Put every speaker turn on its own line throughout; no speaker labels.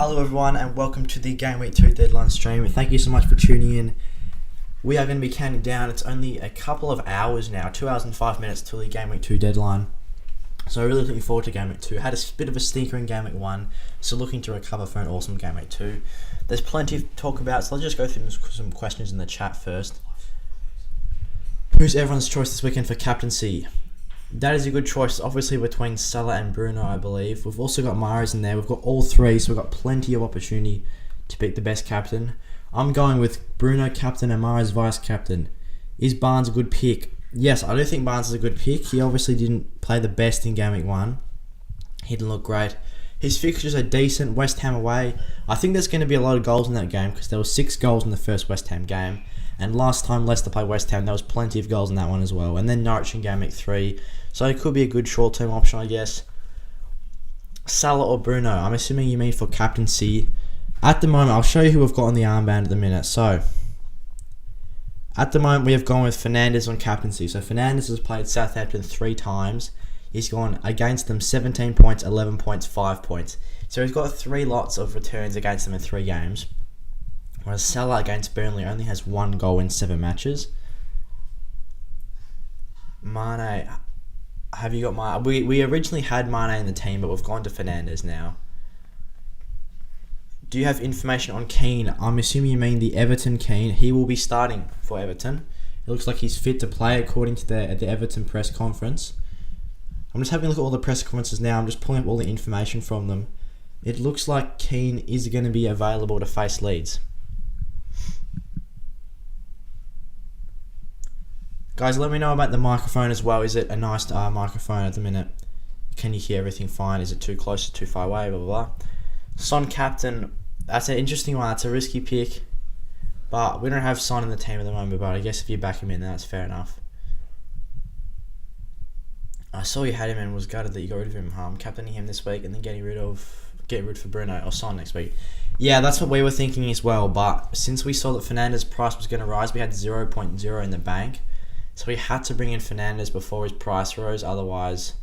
Hello everyone and welcome to the Game Week 2 deadline stream. Thank you so much for tuning in. We are going to be counting down. It's only a couple of hours now, 2 hours and 5 minutes till the Game Week 2 deadline. So really looking forward to Game Week 2. Had a bit of a stinker in Game Week 1, so looking to recover for an awesome Game Week 2. There's plenty to talk about, so let's just go through some questions in the chat first. Who's everyone's choice this weekend for captaincy? That is a good choice, obviously between Salah and Bruno, I believe. We've also got Mahrez in there. We've got all three, so we've got plenty of opportunity to pick the best captain. I'm going with Bruno captain and Mahrez vice captain. Is Barnes a good pick? Yes, I do think Barnes is a good pick. He obviously didn't play the best in Game Week 1. He didn't look great. His fixtures are decent. West Ham away. I think there's going to be a lot of goals in that game because there were 6 goals in the first West Ham game. And last time Leicester played West Ham, there was plenty of goals in that one as well. And then Norwich in Game Week 3. So it could be a good short-term option, I guess. Salah or Bruno? I'm assuming you mean for captaincy. At the moment, I'll show you who we've got on the armband at the minute. So, at the moment, we have gone with Fernandes on captaincy. So, Fernandes has played Southampton 3 times. He's gone against them 17 points, 11 points, 5 points. So, he's got 3 lots of returns against them in 3 games. Whereas Salah against Burnley only has 1 goal in 7 matches. Mane, have you got Mane? We originally had Mane in the team, but we've gone to Fernandes now. Do you have information on Keane? I'm assuming you mean the Everton Keane. He will be starting for Everton. It looks like he's fit to play according to the Everton press conference. I'm just having a look at all the press conferences now. I'm just pulling up all the information from them. It looks like Keane is going to be available to face Leeds. Guys, let me know about the microphone as well. Is it a nice microphone at the minute? Can you hear everything fine? Is it too close or too far away? Blah, blah, blah. Son captain. That's an interesting one. That's a risky pick. But we don't have Son in the team at the moment. But I guess if you back him in, that's fair enough. I saw you had him and was gutted that you got rid of him. Captaining him this week and then getting rid for Bruno or Son next week. Yeah, that's what we were thinking as well. But since we saw that Fernandes' price was going to rise, we had 0.0 in the bank. So we had to bring in Fernandes before his price rose. Otherwise,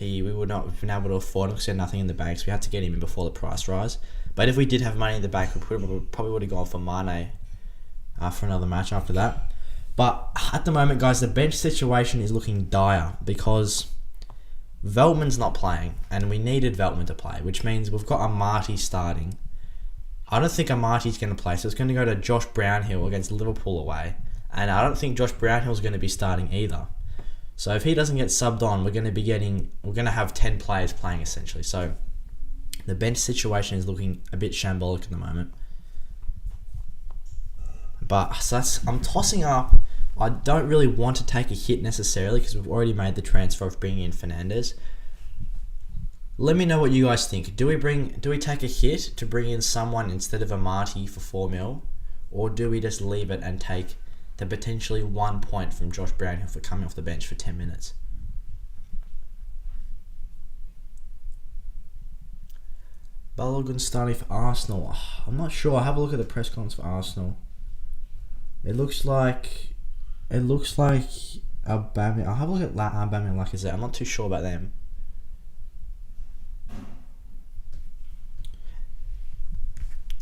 we would not have been able to afford him because he had nothing in the bank. So we had to get him in before the price rise. But if we did have money in the bank, we probably would have gone for Mane for another match after that. But at the moment, guys, the bench situation is looking dire because Veltman's not playing. And we needed Veltman to play, which means we've got Amati starting. I don't think Amati's going to play. So it's going to go to Josh Brownhill against Liverpool away. And I don't think Josh Brownhill's going to be starting either. So if he doesn't get subbed on, we're going to have 10 players playing essentially. So the bench situation is looking a bit shambolic at the moment. But so I'm tossing up. I don't really want to take a hit necessarily because we've already made the transfer of bringing in Fernandes. Let me know what you guys think. Do we take a hit to bring in someone instead of Amati for 4 mil, or do we just leave it and take the potentially 1 point from Josh Brownhill for coming off the bench for 10 minutes. Balogun starting for Arsenal. I'm not sure. I'll have a look at the press conference for Arsenal. It looks like Aubameyang. I'll have a look at Aubameyang and Lacazette. I'm not too sure about them.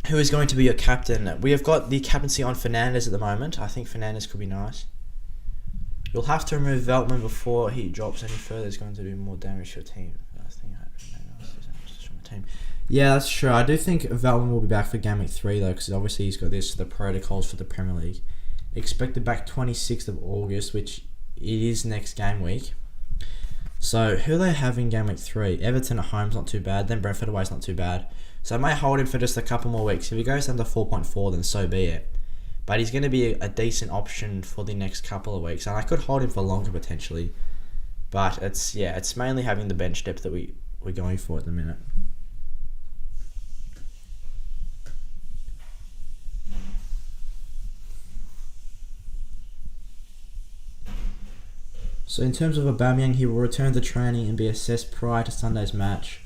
Who is going to be your captain? We have got the captaincy on Fernandes at the moment. I think Fernandes could be nice. You'll have to remove Veltman before he drops any further. It's going to do more damage to your team. Yeah, that's true. I do think Veltman will be back for Game Week 3 though, because obviously he's got the protocols for the Premier League. Expected back 26th of August, which it is next game week. So who do they have in Game Week 3? Everton at home's not too bad. Then Brentford away's not too bad. So I may hold him for just a couple more weeks. If he goes down to 4.4, then so be it. But he's going to be a decent option for the next couple of weeks. And I could hold him for longer potentially. But it's mainly having the bench depth that we're going for at the minute. So in terms of Aubameyang, he will return to training and be assessed prior to Sunday's match.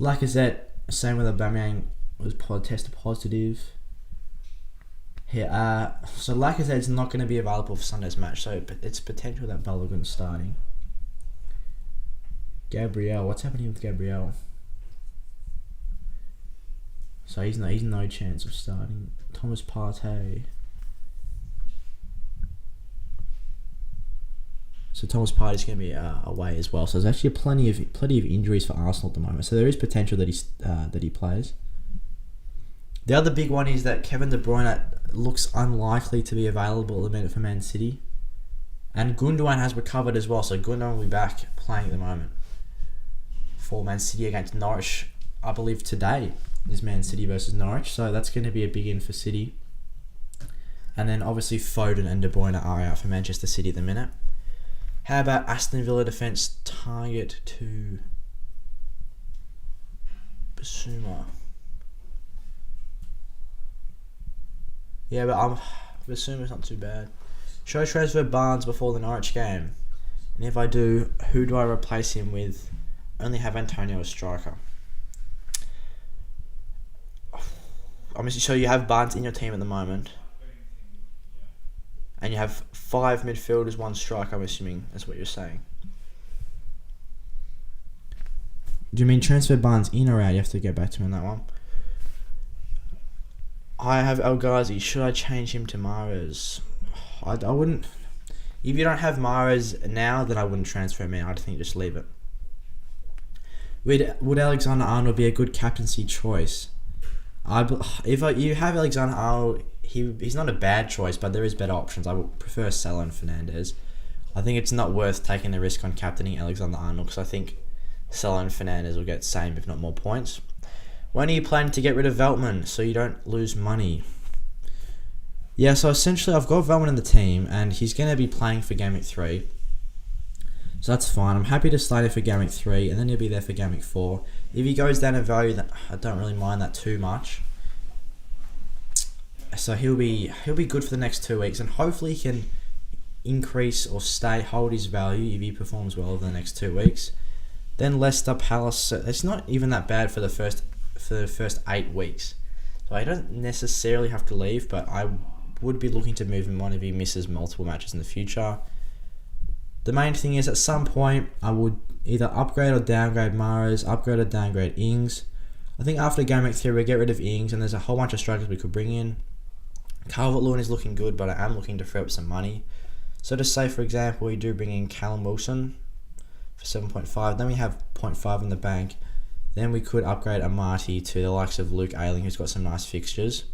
Lacazette, same with Aubameyang, was tested positive. Here, so Lacazette's not going to be available for Sunday's match, so it's potential that Balogun's starting. Gabriel, what's happening with Gabriel? So he's no chance of starting. Thomas Partey. So Thomas Partey's going to be away as well. So there's actually plenty of injuries for Arsenal at the moment. So there is potential that he plays. The other big one is that Kevin De Bruyne looks unlikely to be available at the minute for Man City. And Gundogan has recovered as well. So Gundogan will be back playing at the moment for Man City against Norwich. I believe today is Man City versus Norwich. So that's going to be a big in for City. And then obviously Foden and De Bruyne are out for Manchester City at the minute. How about Aston Villa defence target to Basuma? Yeah, but Basuma's not too bad. Should I transfer Barnes before the Norwich game? And if I do, who do I replace him with? Only have Antonio as striker. So you have Barnes in your team at the moment. And you have 5 midfielders, 1 striker, I'm assuming. That's what you're saying. Do you mean transfer Barnes in or out? You have to get back to me on that one. I have El Ghazi. Should I change him to Mahrez? I wouldn't. If you don't have Mahrez now, then I wouldn't transfer him in. I'd think just leave it. Would Alexander-Arnold be a good captaincy choice? If you have Alexander-Arnold, he's not a bad choice, but there is better options. I would prefer Salah and Fernandes. I think it's not worth taking the risk on captaining Alexander-Arnold because I think Salah and Fernandes will get same, if not more points. When are you planning to get rid of Veltman so you don't lose money? Yeah, so essentially I've got Veltman in the team and he's going to be playing for Game Week 3. So that's fine. I'm happy to slide it for Game Week 3 and then he'll be there for Game Week 4. If he goes down in value, then I don't really mind that too much. So he'll be good for the next 2 weeks and hopefully he can increase or hold his value if he performs well over the next 2 weeks. Then Leicester Palace, it's not even that bad for the first 8 weeks. So I don't necessarily have to leave, but I would be looking to move him on if he misses multiple matches in the future. The main thing is at some point I would either upgrade or downgrade Mahrez, upgrade or downgrade Ings. I think after Game Week 3 we'll get rid of Ings and there's a whole bunch of strikers we could bring in. Calvert-Lewin is looking good, but I am looking to free up some money. So to say, for example, we do bring in Callum Wilson for 7.5. Then we have 0.5 in the bank. Then we could upgrade Amati to the likes of Luke Ayling, who's got some nice fixtures.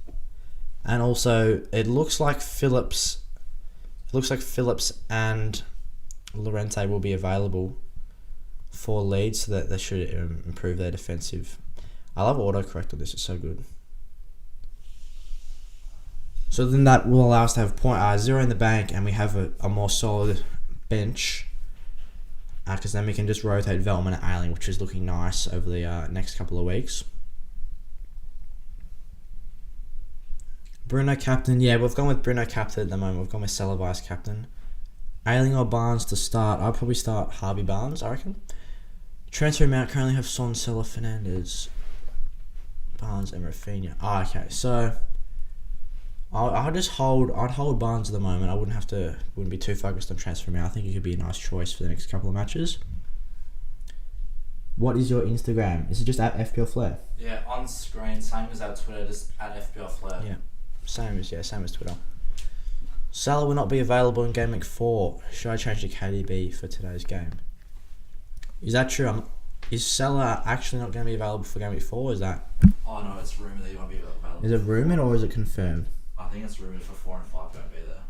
And also, it looks like Phillips and Llorente will be available for Leeds, so that they should improve their defensive. I love autocorrect on this; it's so good. So then that will allow us to have 0 in the bank, and we have a more solid bench. Because then we can just rotate Veltman and Ayling, which is looking nice over the next couple of weeks. Bruno captain. Yeah, we've gone with Bruno captain at the moment. We've gone with Salah vice captain. Ayling or Barnes to start. I'll probably start Harvey Barnes, I reckon. Transfer amount currently have Son, Salah, Fernandes, Barnes and Rafinha. Okay, so I'd hold Barnes at the moment. I wouldn't be too focused on transfer amount. I think it could be a nice choice for the next couple of matches. What is your Instagram? Is it just at FPL Flair?
Yeah, on screen, same as our Twitter, just at FPL Flair.
Yeah, same as Twitter. Salah will not be available in Game Week 4. Should I change to KDB for today's game? Is that true? Is Salah actually not going to be available for Game Week 4? Is that?
Oh no, it's rumoured that he won't be available.
Is it rumoured or is it confirmed?
I think it's rumoured for 4 and 5 won't be there.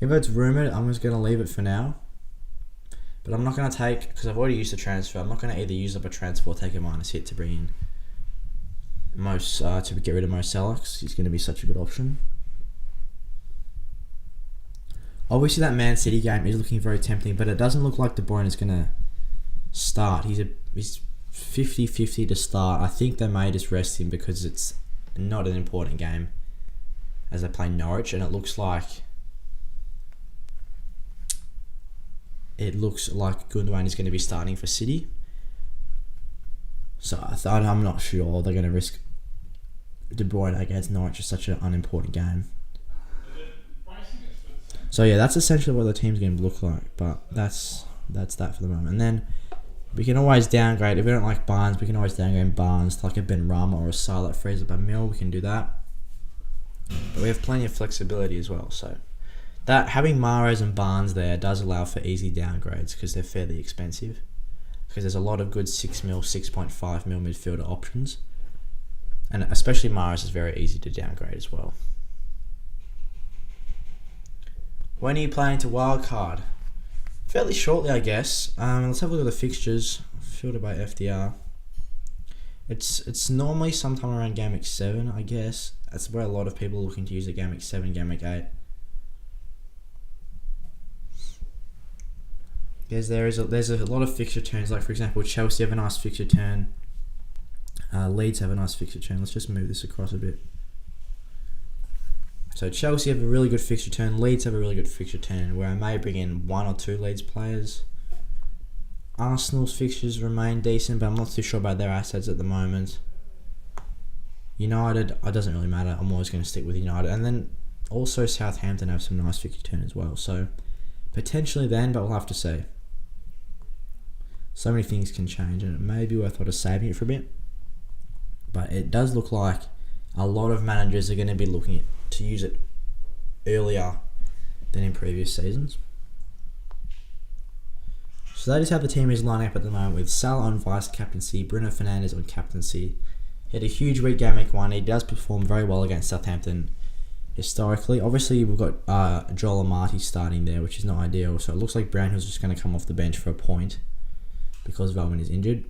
If it's rumoured, I'm just going to leave it for now. But I'm not going to take, because I've already used the transfer, I'm not going to either use up a transfer or take a minus hit to bring in to get rid of Mo Salah, because he's going to be such a good option. Obviously that Man City game is looking very tempting, but it doesn't look like De Bruyne is going to start. He's 50-50 to start. I think they may just rest him because it's not an important game as they play Norwich, and it looks like Gundogan is going to be starting for City. So I'm not sure they're going to risk De Bruyne against Norwich. Is such an unimportant game. So yeah, that's essentially what the team's going to look like. But that's that for the moment. And then We can always downgrade. If we don't like Barnes, we can always downgrade Barnes, like a Ben Rama or a Salah that frees up a mil. We can do that. But we have plenty of flexibility as well. So that having Mahrez and Barnes there does allow for easy downgrades because they're fairly expensive. Because there's a lot of good 6 mil, 6.5 mil midfielder options. And especially Mahrez is very easy to downgrade as well. When are you planning to wildcard? Fairly shortly, I guess. Let's have a look at the fixtures filtered by FDR. It's normally sometime around game week 7, I guess. That's where a lot of people are looking to use it, game week 7, game week 8. Because there's a lot of fixture turns, like for example, Chelsea have a nice fixture turn. Leeds have a nice fixture turn. Let's just move this across a bit. So Chelsea have a really good fixture turn. Leeds have a really good fixture turn, where I may bring in 1 or 2 Leeds players. Arsenal's fixtures remain decent, but I'm not too sure about their assets at the moment. United, it doesn't really matter. I'm always going to stick with United. And then also Southampton have some nice fixture turn as well. So potentially then, but we'll have to see. So many things can change, and it may be worthwhile saving it for a bit. But it does look like a lot of managers are going to be looking to use it earlier than in previous seasons. So that is how the team is lining up at the moment, with Salah on vice captaincy, Bruno Fernandes on captaincy. He had a huge week game week 1. He does perform very well against Southampton historically. Obviously, we've got Joel Amati starting there, which is not ideal. So it looks like Brownhill's just going to come off the bench for a point because Veltman is injured.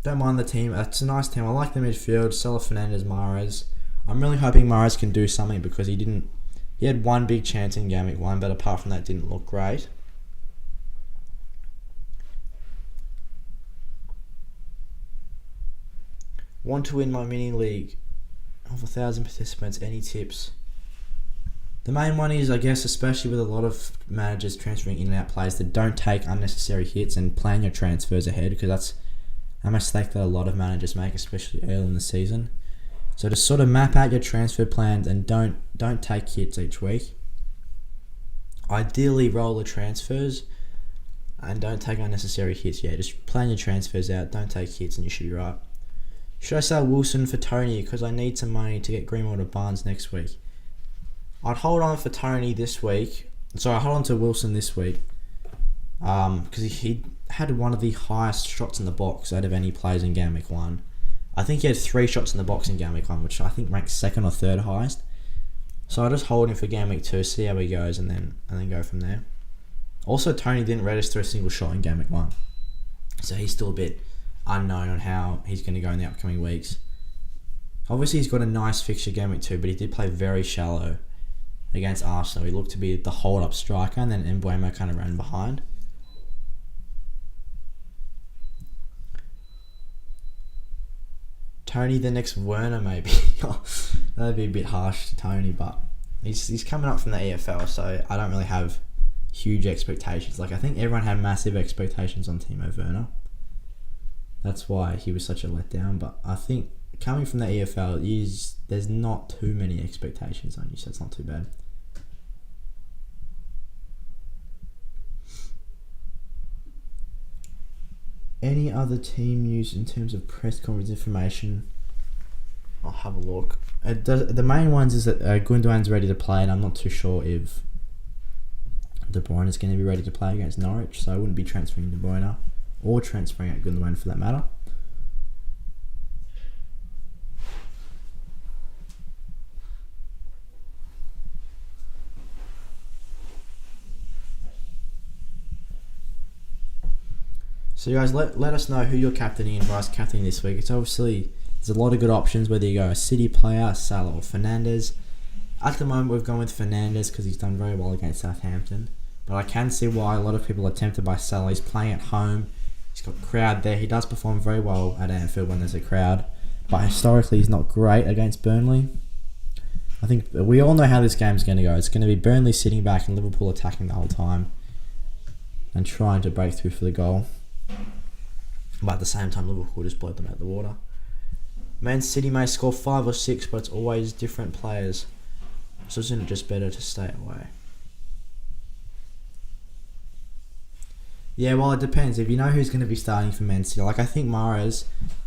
Don't mind the team. It's a nice team. I like the midfield. Salah, Fernandes, Mahrez. I'm really hoping Mahrez can do something because he had one big chance in game week 1, but apart from that, it didn't look great. Want to win my mini league of 1,000 participants? Any tips? The main one is, I guess, especially with a lot of managers transferring in and out players, that don't take unnecessary hits and plan your transfers ahead, because that's a mistake that a lot of managers make, especially early in the season. So just sort of map out your transfer plans and don't take hits each week. Ideally, roll the transfers and don't take unnecessary hits. Yeah, just plan your transfers out, don't take hits, and you should be right. Should I sell Wilson for Tony because I need some money to get Greenwood or Barnes next week? I'd hold on for Tony this week. Sorry, hold on to Wilson this week. Because he had one of the highest shots in the box out of any players in game week 1. I think he had 3 shots in the box in game week 1, which I think ranks 2nd or 3rd highest. So I'll just hold him for game week 2, see how he goes, and then go from there. Also, Tony didn't register a single shot in game week 1. So he's still a bit unknown on how he's going to go in the upcoming weeks. Obviously, he's got a nice fixture game week 2, but he did play very shallow against Arsenal. He looked to be the hold-up striker, and then Mbeumo kind of ran behind. Tony the next Werner, maybe. That'd be a bit harsh to Tony, but he's coming up from the EFL, so I don't really have huge expectations. Like, I think everyone had massive expectations on Timo Werner. That's why he was such a letdown. But I think coming from the EFL, there's not too many expectations on you, so it's not too bad. Any other team news in terms of press conference information? I'll have a look. The main ones is that Gundogan's ready to play, and I'm not too sure if De Bruyne is going to be ready to play against Norwich, so I wouldn't be transferring De Bruyne or transferring out Gundogan for that matter. So you guys, let us know who you're captaining and vice captaining this week. It's obviously, there's a lot of good options, whether you go a City player, Salah or Fernandes. At the moment, we've gone with Fernandes because he's done very well against Southampton. But I can see why a lot of people are tempted by Salah. He's playing at home. He's got a crowd there. He does perform very well at Anfield when there's a crowd. But historically, he's not great against Burnley. I think we all know how this game's going to go. It's going to be Burnley sitting back and Liverpool attacking the whole time and trying to break through for the goal. But at the same time, Liverpool just blow them out of the water. Man City may score 5 or 6, but it's always different players. So isn't it just better to stay away? Yeah, well, it depends. If you know who's going to be starting for Man City, like I think Mahrez,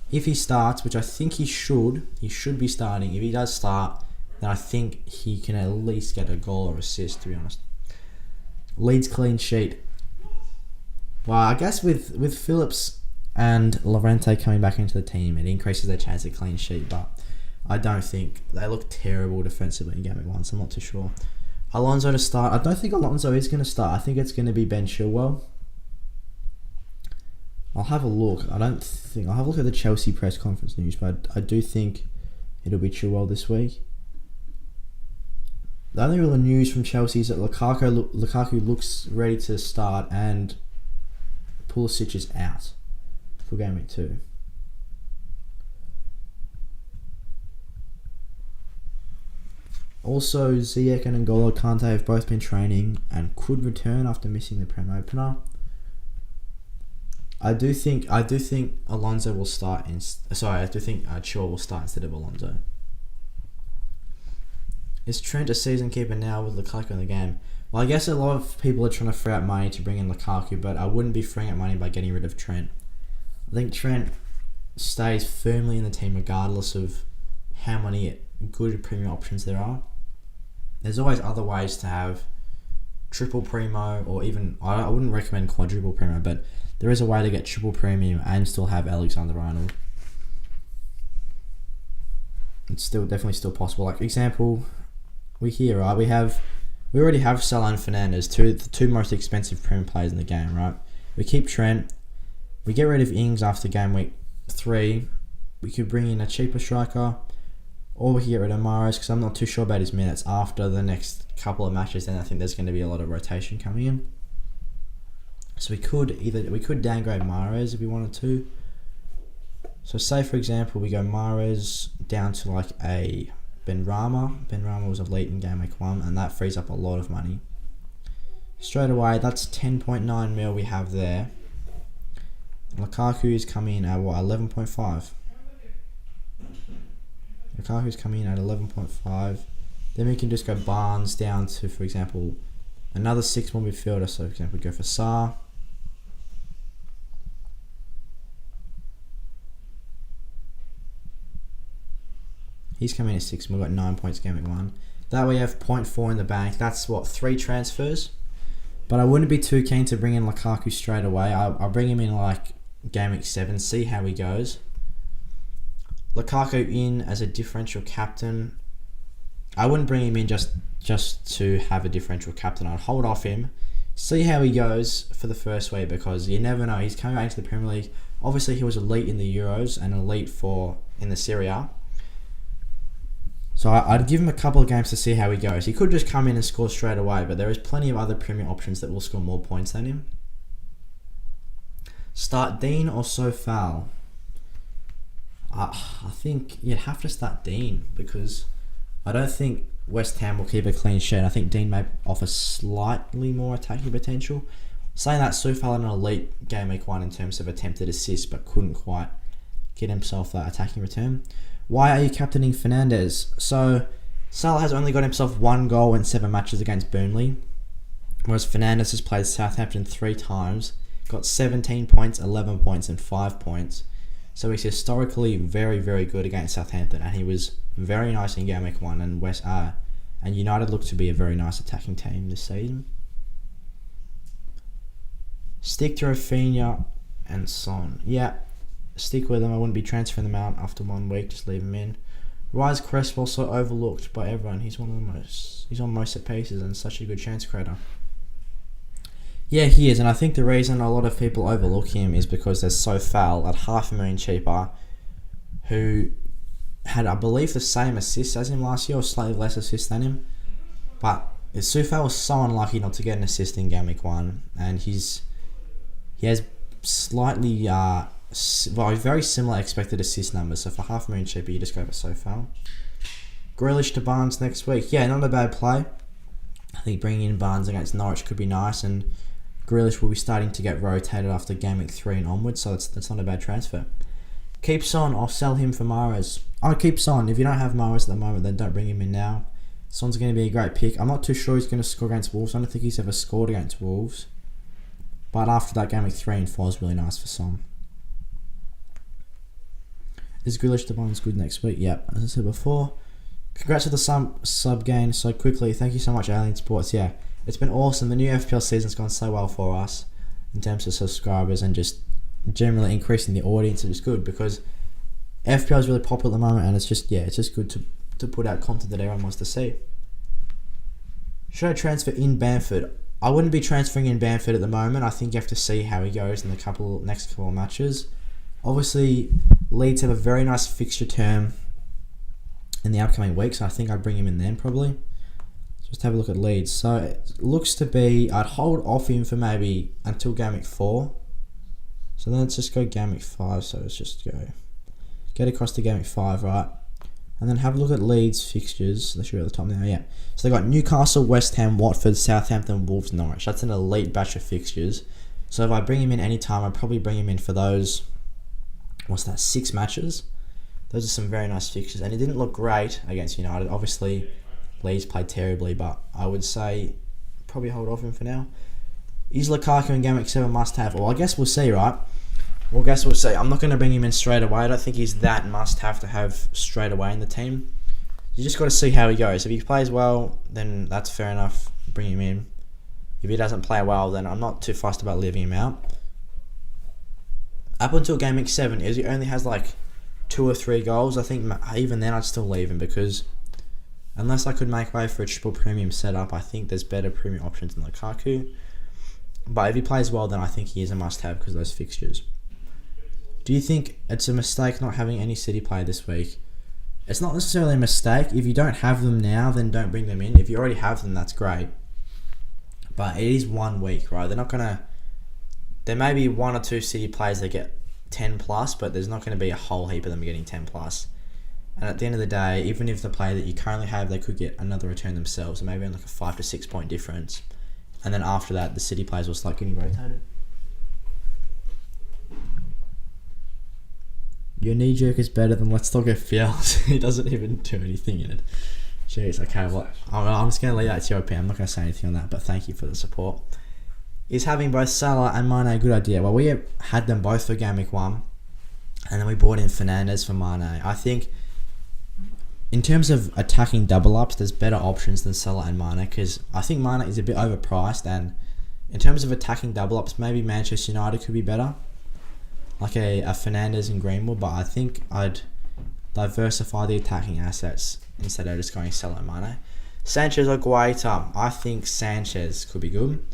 if he starts, which I think he should be starting. If he does start, then I think he can at least get a goal or assist, to be honest. Leeds clean sheet. Well, I guess with Phillips and Lorente coming back into the team, it increases their chance of clean sheet, but I don't think they look terrible defensively in game one, so I'm not too sure. Alonso to start. I don't think Alonso is going to start. I think it's going to be Ben Chilwell. I'll have a look. I'll have a look at the Chelsea press conference news, but I do think it'll be Chilwell this week. The only real news from Chelsea is that Lukaku looks ready to start and Pulisic is out for game week 2. Also, Ziyech and N'Golo Kante have both been training and could return after missing the Prem opener. I do think Alonso will start I do think Chilwell will start instead of Alonso. Is Trent a season keeper now with Lukaku in the game? Well, I guess a lot of people are trying to free up money to bring in Lukaku, but I wouldn't be freeing up money by getting rid of Trent. I think Trent stays firmly in the team regardless of how many good premium options there are. There's always other ways to have triple primo, or even, I wouldn't recommend quadruple primo, but there is a way to get triple premium and still have Alexander-Arnold. It's definitely still possible. Like example, we already have Salah and Fernandes, the two most expensive premium players in the game, right? We keep Trent, we get rid of Ings after game week 3. We could bring in a cheaper striker, or we could get rid of Mahrez because I'm not too sure about his minutes after the next couple of matches. Then I think there's going to be a lot of rotation coming in. So we could downgrade Mahrez if we wanted to. So say for example we go Mahrez down to like a Benrahma. Benrahma was elite in game week 1, and that frees up a lot of money. Straight away, that's 10.9 mil we have there. Lukaku is coming in at 11.5. Lukaku's coming in at 11.5. Then we can just go Barnes down to, for example, another 6 more midfielder. So for example, we go for Sarr. He's coming in at 6. We've got 9 points game week 1. That way we have 0.4 in the bank. That's 3 transfers. But I wouldn't be too keen to bring in Lukaku straight away. I'll bring him in like game week 7, see how he goes. Lukaku in as a differential captain. I wouldn't bring him in just to have a differential captain. I'd hold off him, see how he goes for the first week, because you never know. He's coming back into the Premier League. Obviously, he was elite in the Euros and elite in the Serie A. So I'd give him a couple of games to see how he goes. He could just come in and score straight away, but there is plenty of other Premier options that will score more points than him. Start Dean or Sofal? I think you'd have to start Dean, because I don't think West Ham will keep a clean sheet. I think Dean may offer slightly more attacking potential. Saying that, Sofal had an elite game week 1 in terms of attempted assists, but couldn't quite get himself that attacking return. Why are you captaining Fernandes? So Salah has only got himself 1 goal in 7 matches against Burnley, whereas Fernandes has played Southampton 3 times, got 17 points, 11 points and 5 points. So he's historically very, very good against Southampton, and he was very nice in game week 1, and United look to be a very nice attacking team this season. Stick to Rafinha and Son. Yeah, stick with them. I wouldn't be transferring them out after 1 week. Just leave them in. Rise Cresswell, so overlooked by everyone. He's on most set pieces and such a good chance creator. Yeah, he is, and I think the reason a lot of people overlook him is because there's Sofal at $500,000 cheaper, who had, I believe, the same assists as him last year, or slightly less assists than him. But Sofal was so unlucky not to get an assist in game week 1, and he has slightly very similar expected assist numbers. So for $500,000 cheaper, you just go for Sofal. Grealish to Barnes next week. Yeah, not a bad play. I think bringing in Barnes against Norwich could be nice, and Grealish will be starting to get rotated after game week 3 and onwards, so that's not a bad transfer. Keep Son, I'll sell him for Mahrez. I'll keep Son. If you don't have Mahrez at the moment, then don't bring him in now. Son's going to be a great pick. I'm not too sure he's going to score against Wolves. I don't think he's ever scored against Wolves. But after that, game week 3 and 4 is really nice for Son. Is Grealish the one's good next week? Yep, as I said before. Congrats to the sub gain so quickly. Thank you so much, Alien Sports. Yeah, it's been awesome. The new FPL season's gone so well for us in terms of subscribers and just generally increasing the audience. It's good because FPL is really popular at the moment, and it's just good to put out content that everyone wants to see. Should I transfer in Bamford? I wouldn't be transferring in Bamford at the moment. I think you have to see how he goes in the next couple of matches. Obviously, Leeds have a very nice fixture term in the upcoming weeks, so I think I'd bring him in then probably. Just have a look at Leeds. So it looks to be I'd hold off him for maybe until game week 4. So then let's just go game week 5. So let's just get across to game week 5, right? And then have a look at Leeds fixtures. They should be at the top now, yeah. So they got Newcastle, West Ham, Watford, Southampton, Wolves, Norwich. That's an elite batch of fixtures. So if I bring him in any time, I'd probably bring him in for those, 6 matches. Those are some very nice fixtures. And it didn't look great against United. Obviously, Leeds played terribly, but I would say probably hold off him for now. Is Lukaku in game week 7 must have? Well, I guess we'll see, right? Well, guess we'll see. I'm not going to bring him in straight away. I don't think he's that must have to have straight away in the team. You just got to see how he goes. If he plays well, then that's fair enough. Bring him in. If he doesn't play well, then I'm not too fussed about leaving him out. Up until game week 7, he only has 2 or 3 goals. I think even then I'd still leave him because unless I could make way for a triple premium setup, I think there's better premium options than Lukaku. But if he plays well, then I think he is a must-have because of those fixtures. Do you think it's a mistake not having any City play this week? It's not necessarily a mistake. If you don't have them now, then don't bring them in. If you already have them, that's great. But it is 1 week, right? They're not going to... There may be 1 or 2 City players that get 10 plus, but there's not going to be a whole heap of them getting 10 plus. And at the end of the day, even if the player that you currently have, they could get another return themselves, maybe on a 5 to 6 point difference. And then after that, the City players will start getting rotated. Your knee jerk is better than Let's Talk FPL. He doesn't even do anything in it. Jeez, okay, well, I'm just going to leave that to your opinion. I'm not going to say anything on that, but thank you for the support. Is having both Salah and Mane a good idea? Well, we had them both for game week 1, and then we brought in Fernandes for Mane. I think in terms of attacking double ups, there's better options than Salah and Mane because I think Mane is a bit overpriced, and in terms of attacking double ups, maybe Manchester United could be better. Like a Fernandes and Greenwood, but I think I'd diversify the attacking assets instead of just going Salah and Mane. Sanchez or Guaita, I think Sanchez could be good.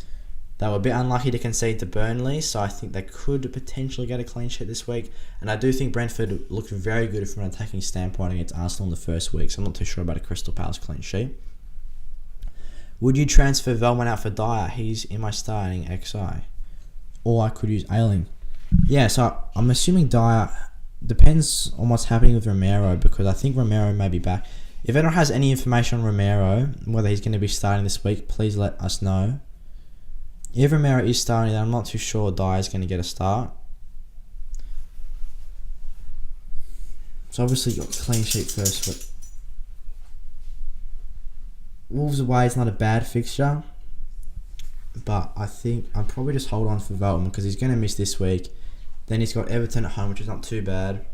They were a bit unlucky to concede to Burnley, so I think they could potentially get a clean sheet this week. And I do think Brentford looked very good from an attacking standpoint against Arsenal in the first week, so I'm not too sure about a Crystal Palace clean sheet. Would you transfer Veltman out for Dyer? He's in my starting XI. Or I could use Ayling. Yeah, so I'm assuming Dyer depends on what's happening with Romero because I think Romero may be back. If anyone has any information on Romero, whether he's going to be starting this week, please let us know. If Romero is starting, then I'm not too sure Dyer's going to get a start. So obviously got clean sheet first, but Wolves away is not a bad fixture. But I think I'll probably just hold on for Veltman because he's going to miss this week. Then he's got Everton at home, which is not too bad.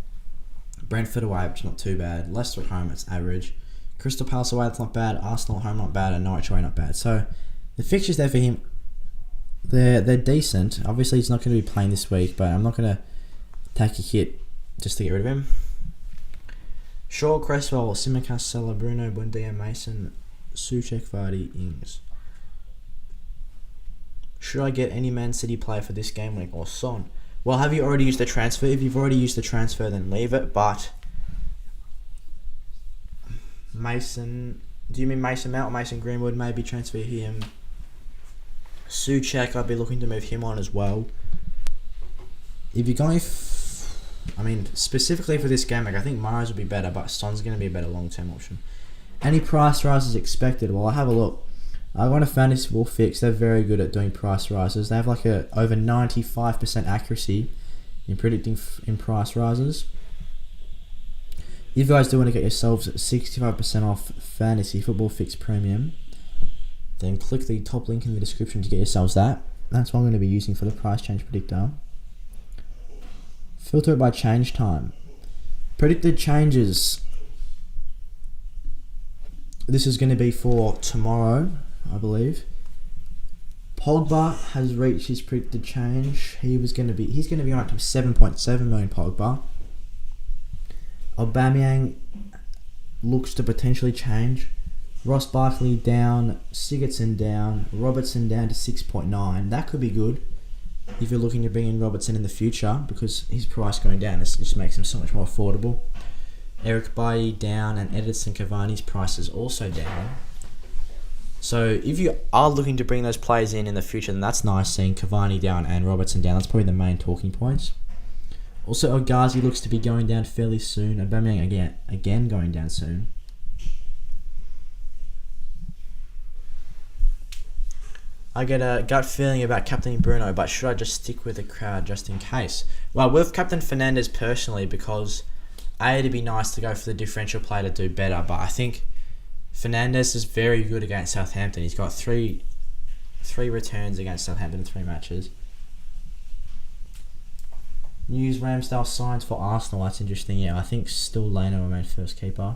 Brentford away, which is not too bad. Leicester at home, it's average. Crystal Palace away, that's not bad. Arsenal at home, not bad. And Norwich away, not bad. So the fixtures there for him, they're decent. Obviously, he's not going to be playing this week, but I'm not going to take a hit just to get rid of him. Shaw, Cresswell, Simicast, Salah, Bruno, Buendia, Mason, Souček, Vardy, Ings. Should I get any Man City player for this game week or Son? Well, have you already used the transfer? If you've already used the transfer, then leave it. But Mason, do you mean Mason Mount or Mason Greenwood? Maybe transfer him. Souček, I'd be looking to move him on as well. If you're going, specifically for this game week, I think Mahrez would be better, but Son's going to be a better long-term option. Any price rises expected? Well, I'll have a look. I want a Fantasy Wolf Fix. They're very good at doing price rises. They have over 95% accuracy in predicting in price rises. If you guys do want to get yourselves 65% off Fantasy Football Fix Premium, then click the top link in the description to get yourselves that. That's what I'm going to be using for the price change predictor. Filter it by change time. Predicted changes. This is going to be for tomorrow, I believe. Pogba has reached his predicted change. He's going to be on up to 7.7 million Pogba. Aubameyang looks to potentially change. Ross Barkley down, Sigurdsson down, Robertson down to 6.9. That could be good if you're looking to bring in Robertson in the future, because his price going down just makes him so much more affordable. Eric Bailly down, and Edinson Cavani's price is also down. So if you are looking to bring those players in the future, then that's nice, seeing Cavani down and Robertson down. That's probably the main talking points. Also, El Ghazi looks to be going down fairly soon. Aubameyang again going down soon. I get a gut feeling about captaining Bruno, but should I just stick with the crowd just in case? Well, with Captain Fernandes personally, because it'd be nice to go for the differential play to do better, but I think Fernandes is very good against Southampton. He's got three returns against Southampton in 3 matches. News: Ramsdale signs for Arsenal. That's interesting. Yeah, I think still Leno remains first keeper.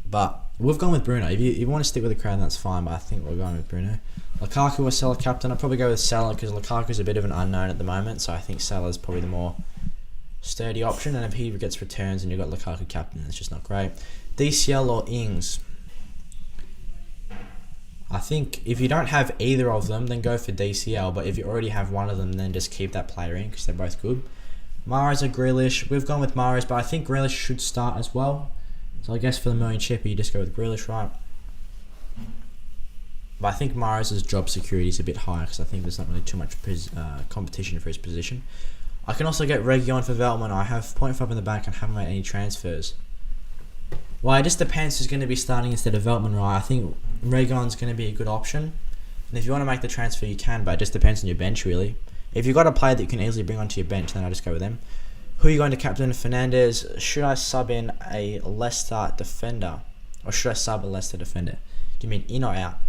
But we've gone with Bruno. If you want to stick with the crowd, that's fine, but I think we're going with Bruno. Lukaku or Salah captain. I'd probably go with Salah, because Lukaku's a bit of an unknown at the moment, so I think Salah's probably the more sturdy option, and if he gets returns and you've got Lukaku captain, it's just not great. DCL or Ings. I think if you don't have either of them, then go for DCL, but if you already have one of them, then just keep that player in, because they're both good. Mahrez or Grealish. We've gone with Mahrez, but I think Grealish should start as well. So I guess for the million chipper, you just go with Grealish, right? But I think Mahrez's job security is a bit higher, because I think there's not really too much competition for his position. I can also get Reguilon for Veltman. I have 0.5 in the bank and haven't made any transfers. Well, it just depends who's going to be starting instead of Veltman, right? I think Reguilon's going to be a good option. And if you want to make the transfer, you can, but it just depends on your bench, really. If you've got a player that you can easily bring onto your bench, then I'll just go with them. Who are you going to captain? Fernandes. Should I sub in a Leicester defender? Or should I sub a Leicester defender? Do you mean in or out?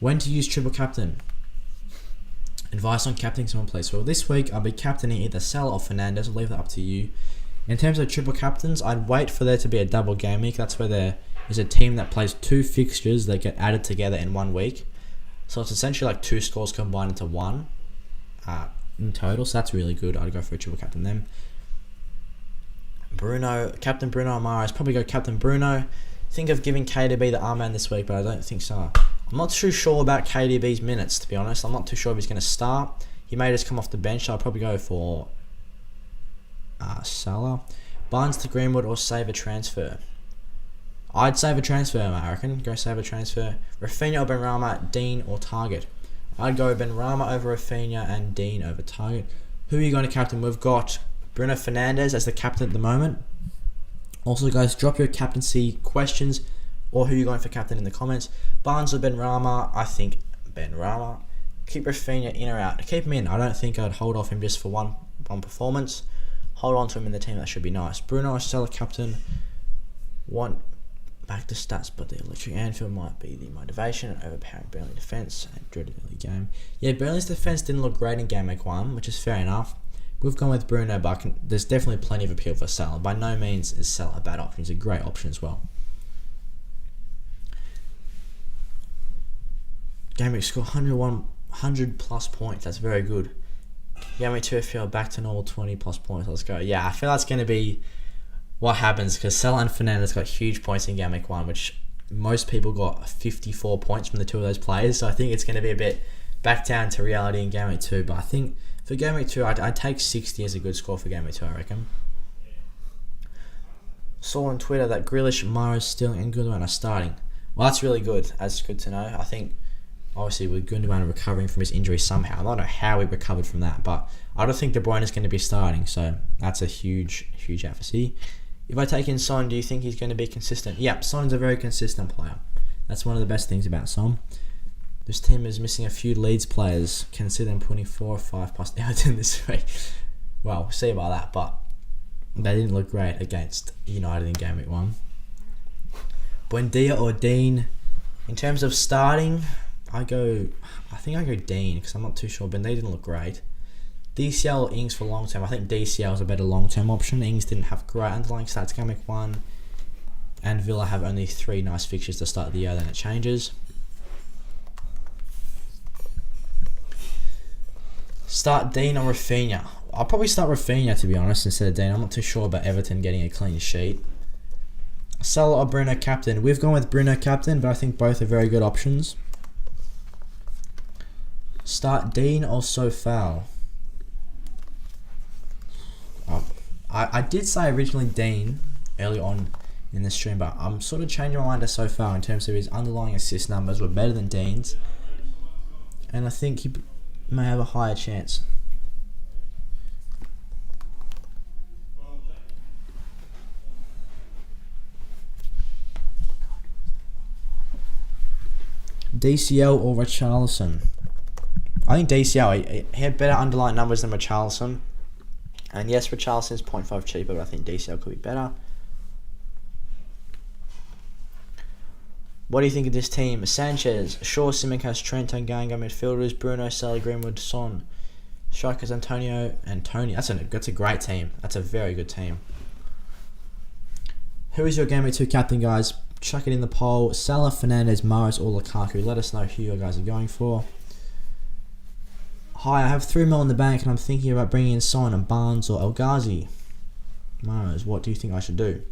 When to use triple captain? Advice on captaining someone, please. Well, this week I'll be captaining either Salah or Fernandes. I'll leave that up to you. In terms of triple captains, I'd wait for there to be a double game week. That's where there is a team that plays 2 fixtures that get added together in 1 week. So it's essentially like 2 scores combined into 1 in total. So that's really good. I'd go for a triple captain then. Captain Bruno or Mahrez. Probably go Captain Bruno. Think of giving KDB the armband this week, but I don't think so. I'm not too sure about KDB's minutes, to be honest. I'm not too sure if he's going to start. He may just come off the bench, so I'll probably go for Salah. Barnes to Greenwood or save a transfer. I'd save a transfer, I reckon. Go save a transfer. Rafinha or Benrahma, Dean or Target. I'd go Benrahma over Rafinha and Dean over Target. Who are you going to captain? We've got Bruno Fernandes as the captain at the moment. Also, guys, drop your captaincy questions or who you're going for captain in the comments. Barnes or Benrahma? I think Benrahma. Keep Rafinha in or out? Keep him in. I don't think I'd hold off him just for one performance. Hold on to him in the team. That should be nice. Bruno or Salah captain? Want back to stats, but the electric Anfield might be the motivation and overpowering Burnley defence and dreaded early game. Yeah, Burnley's defence didn't look great in game week 1, which is fair enough. We've gone with Bruno, but there's definitely plenty of appeal for Salah. By no means is Salah a bad option. He's a great option as well. Game week score 100 plus points. That's very good. Game week 2 FPL back to normal 20 plus points. Let's go. Yeah, I feel that's going to be what happens, because Salah and Fernandes got huge points in game week 1, which most people got 54 points from the 2 of those players. So I think it's going to be a bit back down to reality in game week 2. But I think for game week 2, I'd take 60 as a good score for game week 2, I reckon. Saw on Twitter that Grealish, Mahrez, Sterling and Gundogan are starting. Well, that's really good. That's good to know. I think obviously with Gundogan recovering from his injury somehow. I don't know how he recovered from that, but I don't think De Bruyne is going to be starting. So that's a huge, huge FSC. If I take in Son, do you think he's going to be consistent? Yeah, Son's a very consistent player. That's one of the best things about Son. This team is missing a few Leeds players. Can see them putting 4 or 5 past Everton this week. Well, we'll see about that. But they didn't look great against United in game week 1. Buendia or Dean? In terms of starting, I think I go Dean because I'm not too sure. Buendia didn't look great. DCL or Ings for long term? I think DCL is a better long term option. Ings didn't have great underlying stats game week 1. And Villa have only 3 nice fixtures to start the year, then it changes. Start Dean or Rafinha? I'll probably start Rafinha, to be honest, instead of Dean. I'm not too sure about Everton getting a clean sheet. Salah or Bruno captain? We've gone with Bruno captain, but I think both are very good options. Start Dean or Sofal? I did say originally Dean early on in the stream, but I'm sort of changing my mind to Sofal in terms of his underlying assist numbers were better than Dean's, and I think he may have a higher chance. DCL or Richarlison? I think DCL, he had better underlying numbers than Richarlison. And yes, Richarlison is 0.5 cheaper, but I think DCL could be better. What do you think of this team? Sanchez, Shaw, Tsimikas, Trent, Tanganga, midfielders, Bruno, Sally, Greenwood, Son, strikers, Antonio, and Tony. That's a great team. That's a very good team. Who is your Game Week 2 captain, guys? Chuck it in the poll. Salah, Fernandes, Mahrez, or Lukaku. Let us know who you guys are going for. Hi, I have 3 mil in the bank and I'm thinking about bringing in Son and Barnes or El Ghazi. Mahrez, what do you think I should do?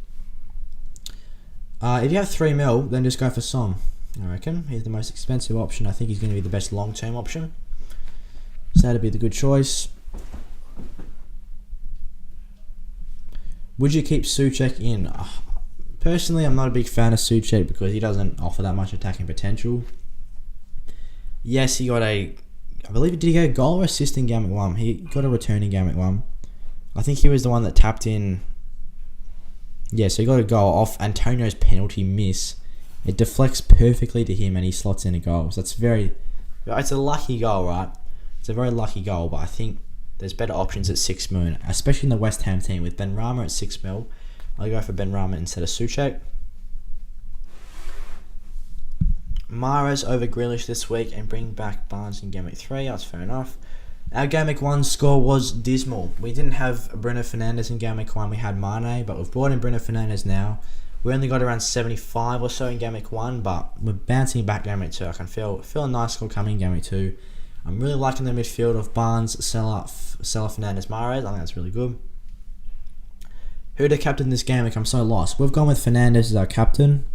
If you have 3 mil, then just go for Son. I reckon he's the most expensive option. I think he's going to be the best long-term option. So that'd be the good choice. Would you keep Souček in? Personally, I'm not a big fan of Souček because he doesn't offer that much attacking potential. Yes, he got I believe, did he get a goal or assist in game week 1? He got a return in game week 1. I think he was the one that tapped in. Yeah, so he got a goal off Antonio's penalty miss. It deflects perfectly to him and he slots in a goal. So it's a lucky goal, right? It's a very lucky goal, but I think there's better options at 6 million, especially in the West Ham team with Benrahma at 6 mil. I'll go for Benrahma instead of Souček. Mahrez over Grealish this week and bring back Barnes in game week 3. That's fair enough. Our game week 1 score was dismal. We didn't have Bruno Fernandes in game week 1. We had Mane, but we've brought in Bruno Fernandes now. We only got around 75 or so in game week 1, but we're bouncing back game week 2. I can feel a nice score coming in game week 2. I'm really liking the midfield of Barnes, Salah, Fernandes, Mahrez. I think that's really good. Who to captain this game week? I'm so lost. We've gone with Fernandes as our captain.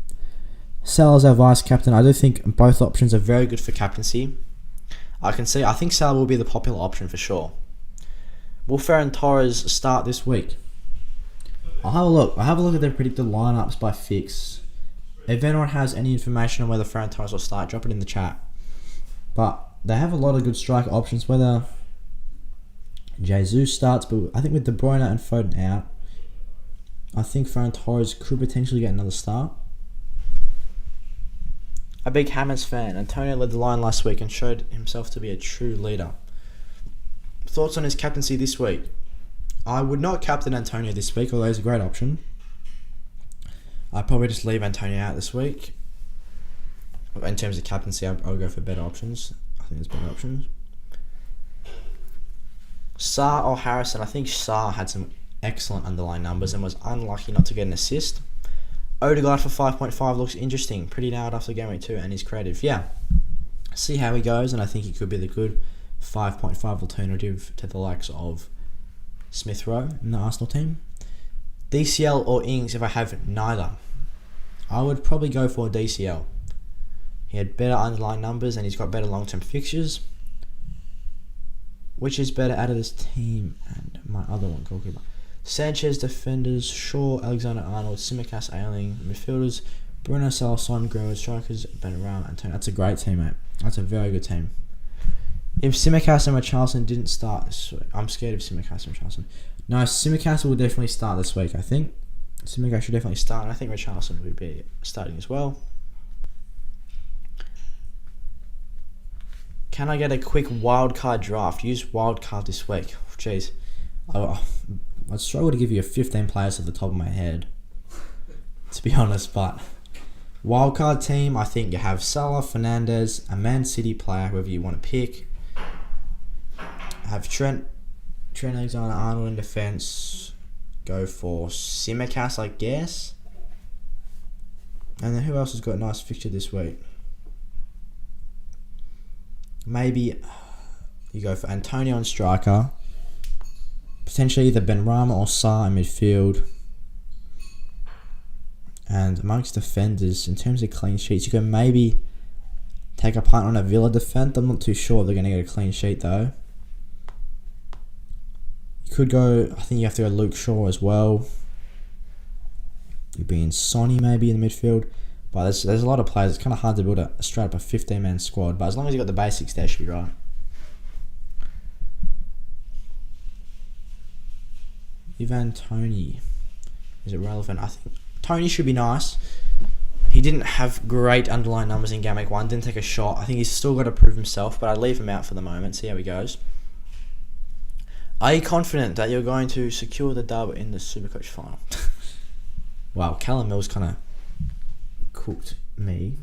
Salah as our vice captain. I do think both options are very good for captaincy. I think Salah will be the popular option for sure. Will Ferran Torres start this week? I'll have a look. I'll have a look at their predicted lineups by fix. If anyone has any information on whether Ferran Torres will start, drop it in the chat. But they have a lot of good striker options. Whether Jesus starts, but I think with De Bruyne and Foden out, I think Ferran Torres could potentially get another start. A big Hammers fan. Antonio led the line last week and showed himself to be a true leader. Thoughts on his captaincy this week? I would not captain Antonio this week, although he's a great option. I'd probably just leave Antonio out this week. In terms of captaincy, I'll go for better options. I think there's better options. Sarr or Harrison? I think Sarr had some excellent underlying numbers and was unlucky not to get an assist. Odegaard for 5.5 looks interesting. Pretty nailed after game week 2 and he's creative. Yeah. See how he goes, and I think he could be the good 5.5 alternative to the likes of Smith Rowe in the Arsenal team. DCL or Ings if I have neither. I would probably go for DCL. He had better underlying numbers and he's got better long-term fixtures. Which is better out of this team and my other one, goalkeeper? Sanchez, defenders, Shaw, Alexander-Arnold, Tsimikas, Ayling, midfielders, Bruno, Salah, Son, Greenwood, strikers, Benrahma, Antonio. That's a great team, mate. That's a very good team. If Tsimikas and Richarlison didn't start this week, I'm scared of Tsimikas and Richarlison. No, Tsimikas will definitely start this week, I think. Tsimikas should definitely start, and I think Richarlison will be starting as well. Can I get a quick wildcard draft? Use wildcard this week. Jeez. I'd struggle to give you a 15 players off the top of my head, to be honest. But wildcard team, I think you have Salah, Fernandes, a Man City player, whoever you want to pick. Have Trent Alexander-Arnold in defence. Go for Simicast, I guess. And then who else has got a nice fixture this week? Maybe you go for Antonio and striker. Potentially either Benrahma or Sarr in midfield. And amongst defenders, in terms of clean sheets, you can maybe take a punt on a Villa defence. I'm not too sure if they're going to get a clean sheet though. You could go, I think you have to go Luke Shaw as well. You'd be in Sonny maybe in the midfield. But there's a lot of players. It's kind of hard to build a straight up a 15-man squad. But as long as you got the basics there, should be right. Ivan Toney. Is it relevant? I think Toney should be nice. He didn't have great underlying numbers in Game Week 1. Didn't take a shot. I think he's still got to prove himself. But I'd leave him out for the moment. See how he goes. Are you confident that you're going to secure the dub in the Supercoach final? Wow, Callum Mills kind of cooked me.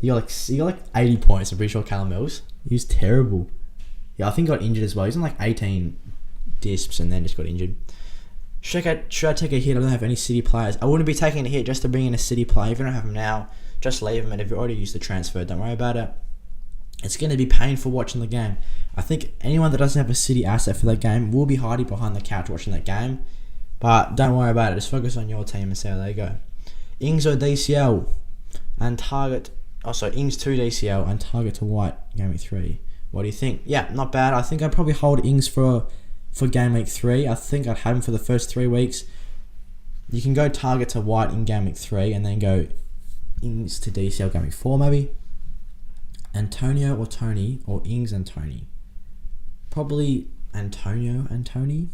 He got like 80 points. I'm pretty sure Callum Mills. He was terrible. Yeah, I think he got injured as well. He's on like 18 disps and then just got injured. Should I take a hit? I don't have any City players. I wouldn't be taking a hit just to bring in a City player. If you don't have him now, just leave him. And if you already used the transfer, don't worry about it. It's going to be painful watching the game. I think anyone that doesn't have a City asset for that game will be hiding behind the couch watching that game. But don't worry about it. Just focus on your team and see how they go. Ings or DCL and target. Also, Ings to DCL and target to White Game Week 3. What do you think? Yeah, not bad. I think I'd probably hold Ings for Game Week 3. I think I'd have him for the first 3 weeks. You can go target to White in Game Week 3 and then go Ings to DCL Game Week 4 maybe. Antonio or Tony or Ings and Tony. Probably Antonio and Tony.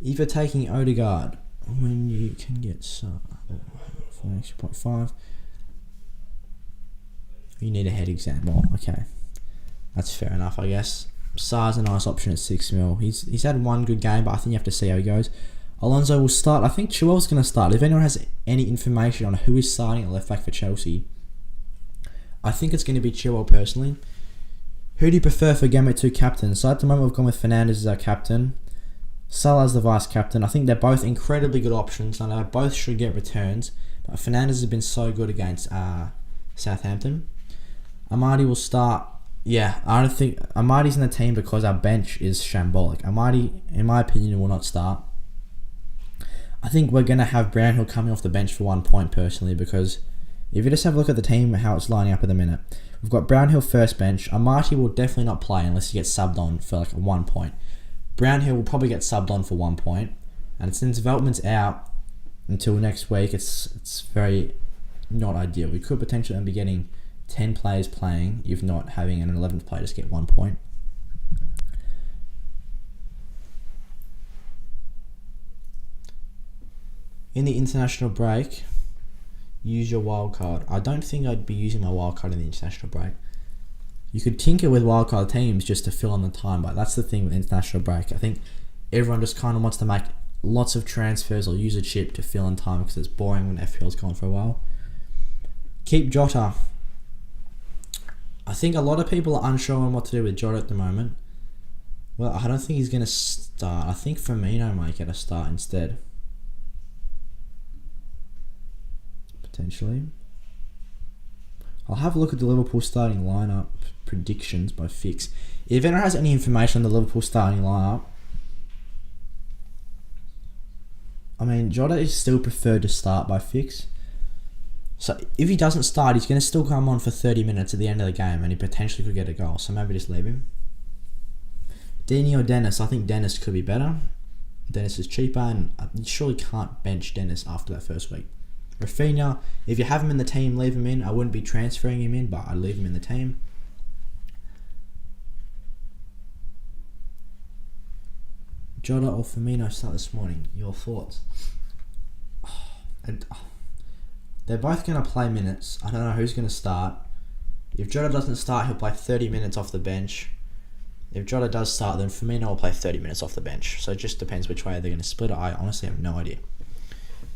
If you're taking Odegaard, when you can get for an extra 0.5, you need a head exam. Well, okay, that's fair enough, I guess. Sarr's a nice option at 6 mil. He's had one good game, but I think you have to see how he goes. Alonso will start. I think Chilwell's going to start. If anyone has any information on who is starting at left back for Chelsea, I think it's going to be Chilwell personally. Who do you prefer for Game Week 2 captain? So at the moment we've gone with Fernandes as our captain. Salah as the vice captain. I think they're both incredibly good options. I know both should get returns, but Fernandes has been so good against Southampton. Amadi will start. Yeah, I don't think Amadi's in the team because our bench is shambolic. Amadi, in my opinion, will not start. I think we're going to have Brownhill coming off the bench for 1 point personally, because if you just have a look at the team, how it's lining up at the minute, we've got Brownhill first bench. Amadi will definitely not play unless he gets subbed on for like 1 point. Brownhill will probably get subbed on for 1 point, and since Veltman's out until next week, it's very not ideal. We could potentially be getting 10 players playing, if not having an 11th player just get 1 point. In the international break, use your wild card. I don't think I'd be using my wild card in the international break. You could tinker with wildcard teams just to fill in the time, but that's the thing with international break. I think everyone just kind of wants to make lots of transfers or use a chip to fill in time because it's boring when FPL's gone for a while. Keep Jota. I think a lot of people are unsure on what to do with Jota at the moment. Well, I don't think he's going to start. I think Firmino might get a start instead. Potentially. I'll have a look at the Liverpool starting lineup predictions by Fix. If anyone has any information on the Liverpool starting lineup, I mean, Jota is still preferred to start by Fix. So if he doesn't start, he's going to still come on for 30 minutes at the end of the game and he potentially could get a goal. So maybe just leave him. Dini or Dennis? I think Dennis could be better. Dennis is cheaper and you surely can't bench Dennis after that first week. Rafinha, if you have him in the team, leave him in. I wouldn't be transferring him in, but I'd leave him in the team. Jota or Firmino start this morning. Your thoughts? They're both going to play minutes. I don't know who's going to start. If Jota doesn't start, he'll play 30 minutes off the bench. If Jota does start, then Firmino will play 30 minutes off the bench. So it just depends which way they're going to split it. I honestly have no idea.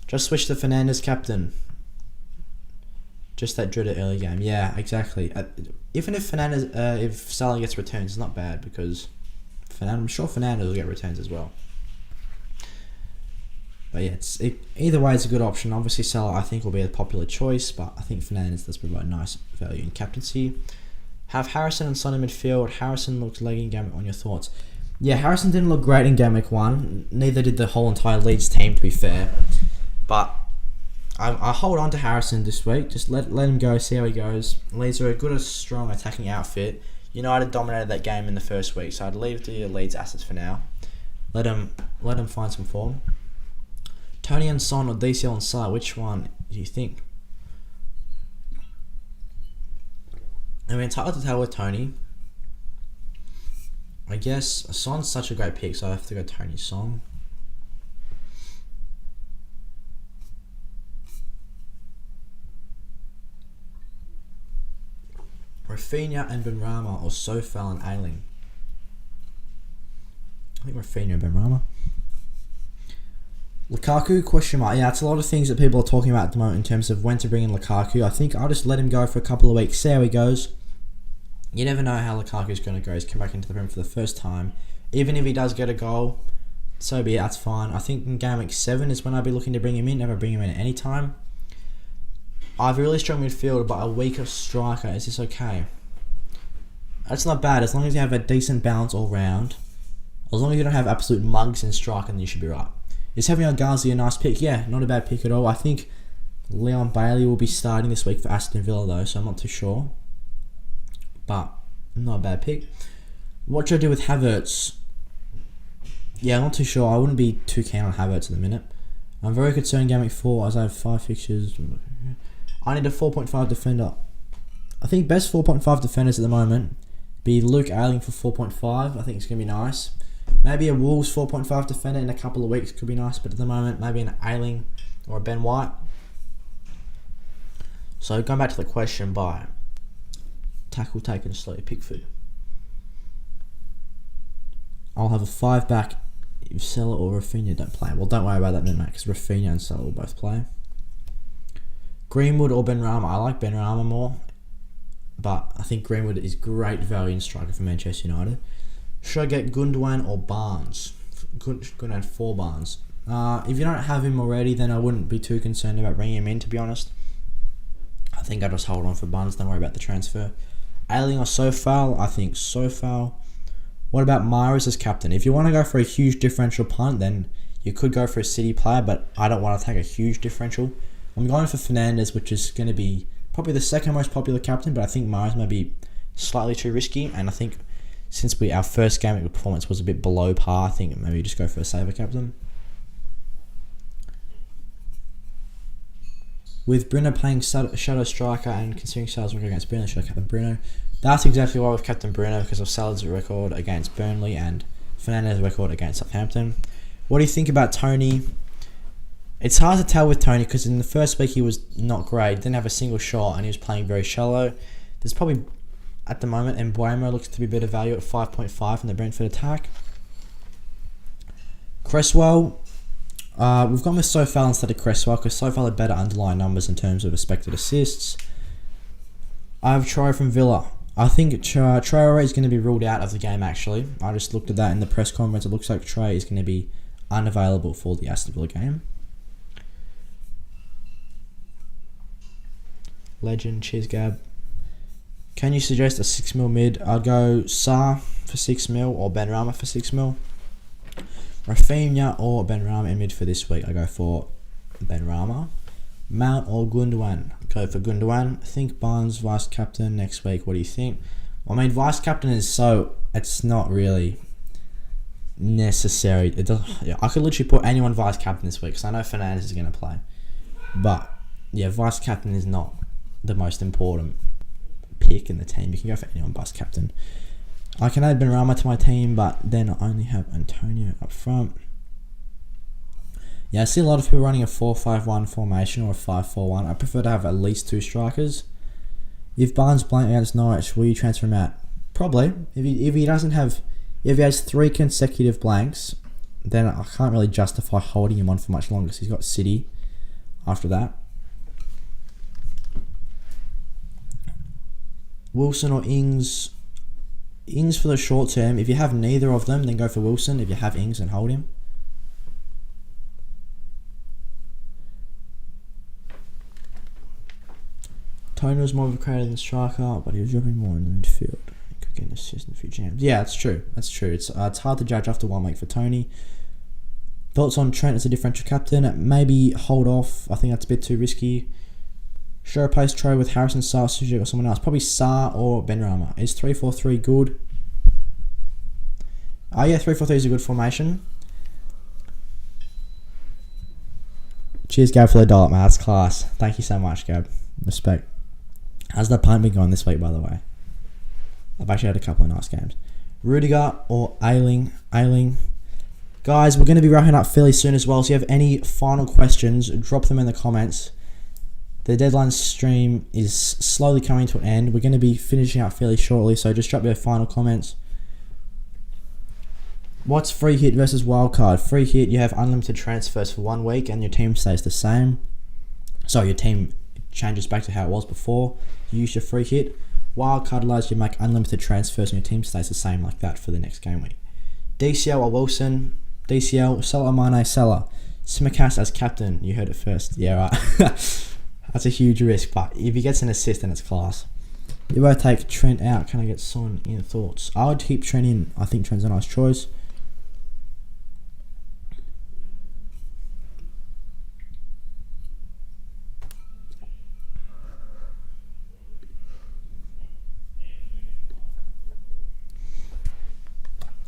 Just switch to Fernandes captain. Just that dreaded early game. Yeah, exactly. Even if if Salah gets returns, it's not bad because I'm sure Fernandes will get returns as well. But yeah, either way, it's a good option. Obviously, Salah I think will be a popular choice, but I think Fernandes does provide nice value in captaincy. Have Harrison and Son in midfield. Harrison looked leggy in game. On your thoughts? Yeah, Harrison didn't look great in game week 1. Neither did the whole entire Leeds team, to be fair. But I hold on to Harrison this week. Just let him go, see how he goes. Leeds are a good, strong attacking outfit. United dominated that game in the first week, so I'd leave the Leeds assets for now. Let him find some form. Tony and Son or DCL and Salah, which one do you think? I mean, it's hard to tell with Tony. I guess Son's such a great pick, so I have to go Tony Son. Rafinha and Benrahma or Sofal and Ayling? I think Rafinha and Benrahma. Lukaku, question mark. Yeah, it's a lot of things that people are talking about at the moment in terms of when to bring in Lukaku. I think I'll just let him go for a couple of weeks, see how he goes. You never know how Lukaku's going to go. He's come back into the room for the first time. Even if he does get a goal, so be it, that's fine. I think in game week 7 is when I'll be looking to bring him in. Never bring him in at any time. I have a really strong midfielder, but a weaker striker. Is this okay? That's not bad. As long as you have a decent balance all round. As long as you don't have absolute mugs in striker, then you should be right. Is having Ghazi a nice pick? Yeah, not a bad pick at all. I think Leon Bailey will be starting this week for Aston Villa though, so I'm not too sure. But not a bad pick. What should I do with Havertz? Yeah, I'm not too sure. I wouldn't be too keen on Havertz at the minute. I'm very concerned game week 4 as I have 5 fixtures. I need a 4.5 defender. I think best 4.5 defenders at the moment be Luke Ayling for 4.5. I think it's going to be nice. Maybe a Wolves 4.5 defender in a couple of weeks could be nice, but at the moment, maybe an Ayling or a Ben White. So going back to the question by tackle taken slowly, Pickford. I'll have a 5 back if Salah or Rafinha don't play. Well, don't worry about that then, mate, because Rafinha and Salah will both play. Greenwood or Benrahma. I like Benrahma more, but I think Greenwood is great value in striker for Manchester United. Should I get Gundogan or Barnes? Gundogan for Barnes. If you don't have him already, then I wouldn't be too concerned about bringing him in, to be honest. I think I'll just hold on for Barnes, don't worry about the transfer. Ayling or Sofal? I think Sofal. What about Mahrez as captain? If you want to go for a huge differential punt, then you could go for a City player, but I don't want to take a huge differential. I'm going for Fernandes, which is going to be probably the second most popular captain, but I think Mahrez may be slightly too risky, and I think since our first game performance was a bit below par, I think maybe just go for a saver captain. With Bruno playing shadow striker and considering Salah's record against Burnley, should I captain Bruno? That's exactly why we've captained Bruno, because of Salah's record against Burnley and Fernandes' record against Southampton. What do you think about Tony? It's hard to tell with Tony because in the first week he was not great, didn't have a single shot, and he was playing very shallow. There's probably, at the moment, Mbuemo looks to be a bit of value at 5.5 in the Brentford attack. Cresswell, we've gone with Sofal instead of Cresswell because Sofal had better underlying numbers in terms of expected assists. I have Troy from Villa. I think Traore is going to be ruled out of the game actually. I just looked at that in the press conference. It looks like Trey is going to be unavailable for the Aston Villa game. Legend, cheers Gab. Can you suggest a 6 mil mid? I'd go Sarr for 6 mil or Benrahma for 6 mil. Rafinha or Benrahma in mid for this week. I go for Benrahma. Mount or Gundogan? Go for Gundogan. I think Barnes vice captain next week. What do you think? I mean, vice captain is it's not really necessary. It doesn't. Yeah, I could literally put anyone vice captain this week because I know Fernandes is going to play. But yeah, vice captain is not the most important pick in the team. You can go for anyone vice captain. I can add Benrahma to my team, but then I only have Antonio up front. Yeah, I see a lot of people running a 4-5-1 formation or a 5-4-1. I prefer to have at least 2 strikers. If Barnes blank against Norwich, will you transfer him out? Probably. If he doesn't have, if he has 3 consecutive blanks, then I can't really justify holding him on for much longer. So he's got City after that. Wilson or Ings. Ings for the short term. If you have neither of them, then go for Wilson. If you have Ings, then hold him. Tony was more of a creator than striker, but he was dropping more in the midfield. He could get an assist in a few jams. Yeah, that's true. That's true. It's hard to judge after 1 week for Tony. Thoughts on Trent as a differential captain? Maybe hold off. I think that's a bit too risky. Should I replace Troy with Harrison, Sarr, Sujic, or someone else? Probably Sarr or Benrahma. Is 3-4-3 good? Oh yeah, 3-4-3 is a good formation. Cheers, Gab, for the $1, man. That's class. Thank you so much, Gab. Respect. How's the punt been going this week, by the way? I've actually had a couple of nice games. Rudiger or Ailing? Guys, we're going to be wrapping up fairly soon as well, so if you have any final questions, drop them in the comments. The deadline stream is slowly coming to an end. We're going to be finishing up fairly shortly, so just drop your final comments. What's free hit versus wildcard? Free hit, you have unlimited transfers for 1 week and your team stays the same. So your team changes back to how it was before. You use your free hit. Wildcard allows you to make unlimited transfers and your team stays the same like that for the next game week. DCL or Wilson? DCL, Salah, Mane, Salah. Simicast as captain. You heard it first. Yeah, right. That's a huge risk, but if he gets an assist, then it's class. If I take Trent out, can I get Son in? Thoughts? I would keep Trent in. I think Trent's a nice choice.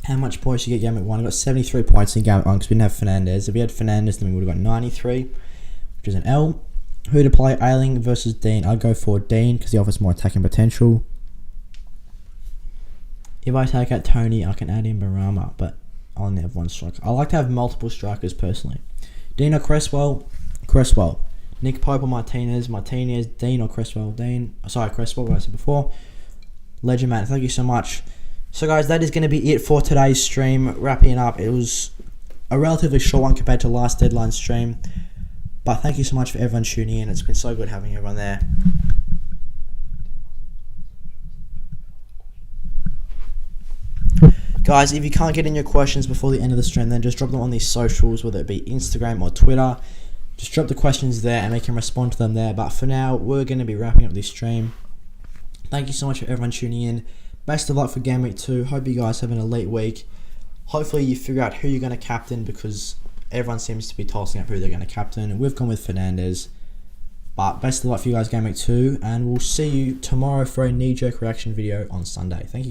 How much points you get game at 1? I got 73 points in game at 1 because we didn't have Fernandez. If we had Fernandez, then we would have got 93, which is an L. Who to play, Ailing versus Dean? I'd go for Dean because he offers more attacking potential. If I take out Tony, I can add in Benrahma, but I only have 1 striker. I like to have multiple strikers personally. Dean or Cresswell? Cresswell. Nick Pope or Martinez? Martinez. Dean or Cresswell? Cresswell, what I said before. Legend, man. Thank you so much. So guys, that is going to be it for today's stream. Wrapping it up. It was a relatively short one compared to last deadline stream. But thank you so much for everyone tuning in. It's been so good having everyone there. Guys, if you can't get in your questions before the end of the stream, then just drop them on these socials, whether it be Instagram or Twitter. Just drop the questions there and we can respond to them there. But for now, we're going to be wrapping up this stream. Thank you so much for everyone tuning in. Best of luck for Game Week 2. Hope you guys have an elite week. Hopefully you figure out who you're going to captain because everyone seems to be tossing up who they're going to captain. We've gone with Fernandez. But best of luck for you guys Game Week 2. And we'll see you tomorrow for a knee-jerk reaction video on Sunday. Thank you guys.